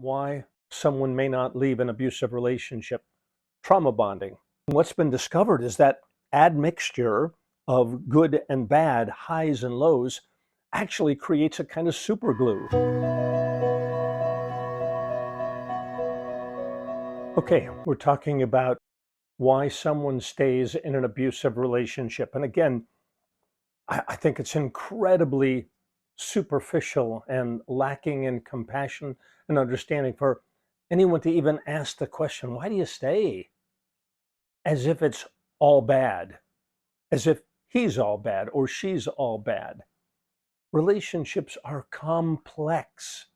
Why someone may not leave an abusive relationship. Trauma bonding. What's been discovered is that admixture of good and bad, highs and lows, actually creates a kind of super glue. Okay, we're talking about why someone stays in an abusive relationship. And again, I think it's incredibly superficial and lacking in compassion and understanding for anyone to even ask the question, why do you stay? As if it's all bad, as if he's all bad or she's all bad. Relationships are complex.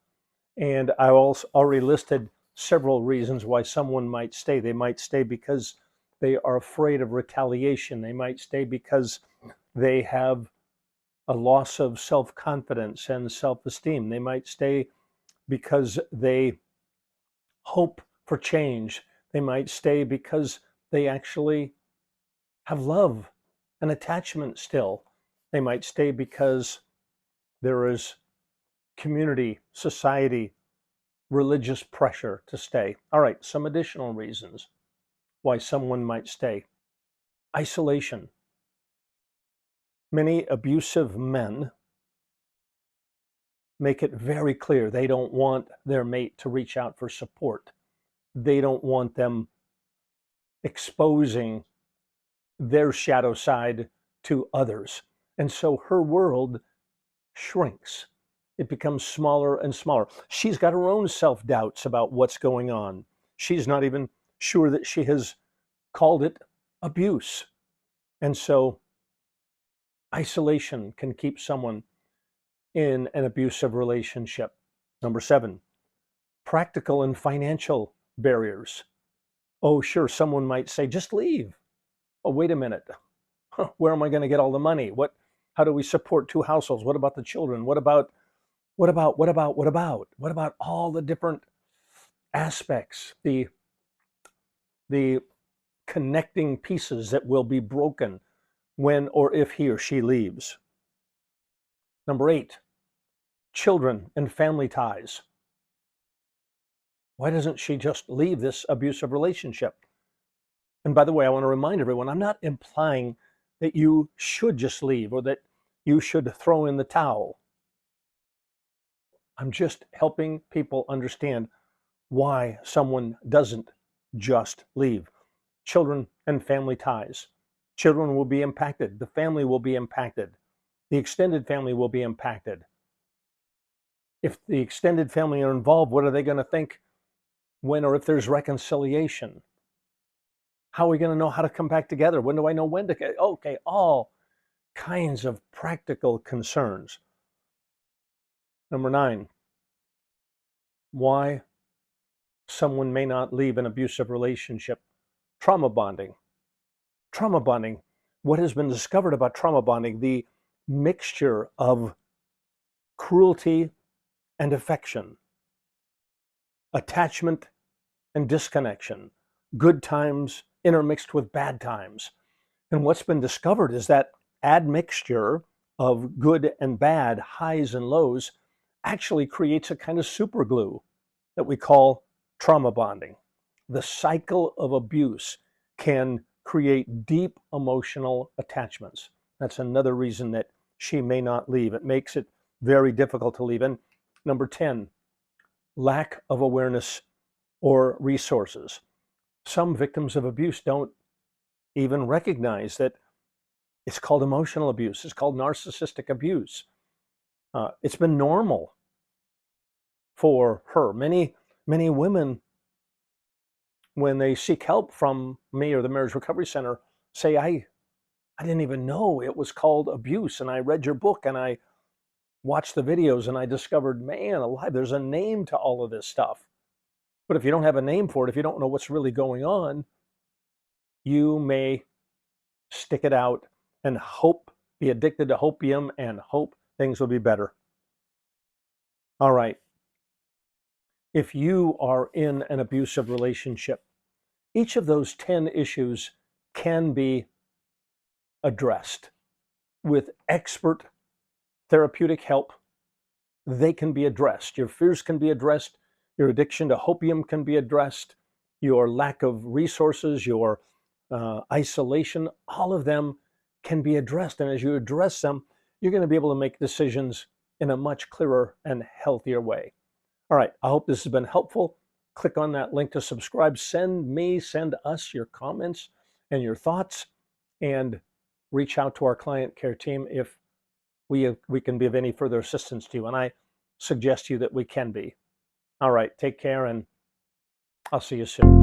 And I also already listed several reasons why someone might stay. They might stay because they are afraid of retaliation. They might stay because they have a loss of self-confidence and self-esteem. They might stay because they hope for change. They might stay because they actually have love and attachment still. They might stay because there is community, society, religious pressure to stay. All right, some additional reasons why someone might stay. Isolation. Many abusive men make it very clear they don't want their mate to reach out for support. They don't want them exposing their shadow side to others. And so her world shrinks. It becomes smaller and smaller. She's got her own self-doubts about what's going on. She's not even sure that she has called it abuse. And so isolation can keep someone in an abusive relationship. Number 7, practical and financial barriers. Oh, sure, someone might say, just leave. Oh, wait a minute. Where am I going to get all the money? How do we support 2 households? What about the children? What about all the different aspects, the connecting pieces that will be broken when or if he or she leaves? Number 8, children and family ties. Why doesn't she just leave this abusive relationship? And by the way, I want to remind everyone, I'm not implying that you should just leave or that you should throw in the towel. I'm just helping people understand why someone doesn't just leave. Children and family ties. Children will be impacted. The family will be impacted. The extended family will be impacted. If the extended family are involved, what are they going to think when or if there's reconciliation? How are we going to know how to come back together? When do I know when to? Okay, all kinds of practical concerns. Number 9, why someone may not leave an abusive relationship. Trauma bonding. Trauma bonding. What has been discovered about trauma bonding? The mixture of cruelty and affection, attachment and disconnection, good times intermixed with bad times. And what's been discovered is that admixture of good and bad, highs and lows, actually creates a kind of super glue that we call trauma bonding. The cycle of abuse can create deep emotional attachments. That's another reason that she may not leave. It makes it very difficult to leave. And number 10, lack of awareness or resources. Some victims of abuse don't even recognize that it's called emotional abuse. It's called narcissistic abuse. It's been normal for her. Many women, when they seek help from me or the Marriage Recovery Center, say, I didn't even know it was called abuse. And I read your book and I watched the videos and I discovered, man alive, there's a name to all of this stuff. But if you don't have a name for it, if you don't know what's really going on, you may stick it out and hope, be addicted to hopium and hope things will be better. All right. If you are in an abusive relationship, each of those 10 issues can be addressed with expert therapeutic help. They can be addressed. Your fears can be addressed. Your addiction to opium can be addressed. Your lack of resources, your isolation, all of them can be addressed. And as you address them, you're going to be able to make decisions in a much clearer and healthier way. All right, I hope this has been helpful. Click on that link to subscribe. Send us your comments and your thoughts, and reach out to our client care team if we can be of any further assistance to you. And I suggest to you that we can be. All right, take care, and I'll see you soon.